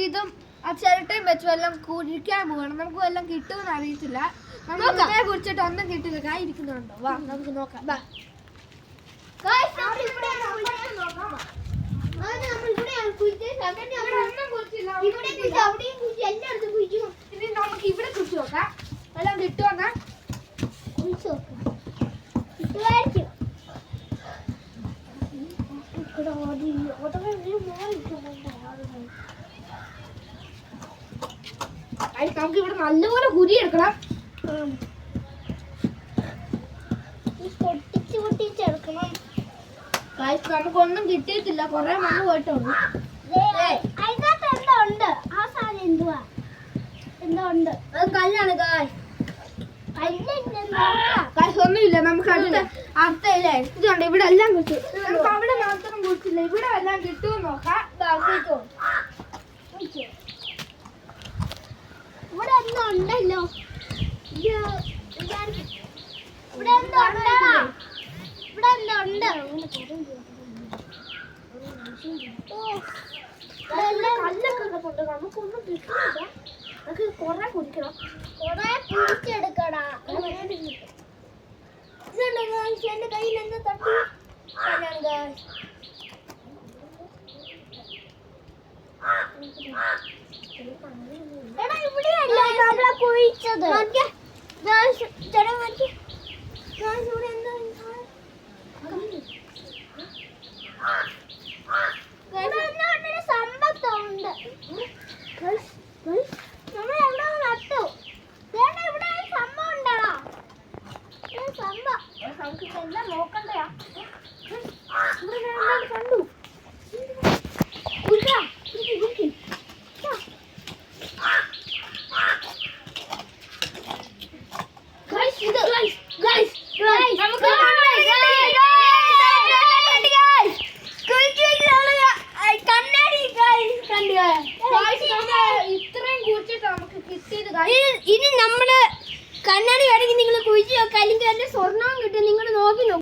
ഇതും ആ ചിരട്ടയും വെച്ച് വല്ലതും കുഴിക്കാൻ പോകണം. നമുക്ക് വല്ലതും കിട്ടുമെന്ന് അറിയത്തില്ല. നമ്മളെ കുറിച്ചിട്ട് ഒന്നും കിട്ടില്ല. കായ് ഇരിക്കുന്നുണ്ടോ? വാ നമുക്ക് നോക്കാം. ഇനി നമുക്ക് ഇവിടെ കുറിച്ച് നോക്കാം. എല്ലാം കിട്ടുമെന്ന് നമുക്ക് ഇവിടെ നല്ലപോലെ കുരി എടുക്കണം. പൊട്ടിച്ചെടുക്കണം. നമുക്കൊന്നും കിട്ടിയിട്ടില്ല. കൊറേ മണ്ണ് പോയിട്ടുണ്ട്. അത് കല്ലാണ്. ഒന്നുമില്ല. നമുക്ക് അടുത്തല്ലേ ഇതുണ്ട്. ഇവിടെ എല്ലാം കിട്ടും. നമുക്ക് അവിടെ മാത്രം കുറിച്ചില്ല. ഇവിടെ എല്ലാം കിട്ടുമെന്ന് നോക്കാം. ഇവിടെ എന്തോ ഉണ്ടല്ലോ. ഇവിടെ എന്തോ ഉണ്ട്. ഇവിടെ എന്തോ ഉണ്ട്. കല്ലൊക്കെ കിടപ്പുണ്ട്. നമുക്കൊന്നും കിട്ടുന്നില്ല. നമുക്ക് കൊറേ കുടിക്കണം. കൊറേ പിടിച്ചെടുക്കടാ. എന്റെ കയ്യിൽ എന്താ തട്ടി? എടാ ഇവിടെയല്ല നമ്മളെ കുഴിച്ചത്. സമ്പത്തുണ്ട്. നമ്മളെവിടെ നട്ടു. ഇവിടെ സംഭവം ഉണ്ടടാ. സംഭവം നമുക്ക് എല്ലാം നോക്കണ്ടയാ. കണ്ടു ഇത്രയും കുറിച്ചിട്ട് നമുക്ക് കിട്ടിയത്. ഇനി നമ്മള് കണ്ണാടി വേണമെങ്കിൽ നിങ്ങൾ കുഴിച്ച് നോക്കാം. അല്ലെങ്കിൽ എന്റെ സ്വർണ്ണവും കിട്ടും. നിങ്ങൾ നോക്കി നോക്കും.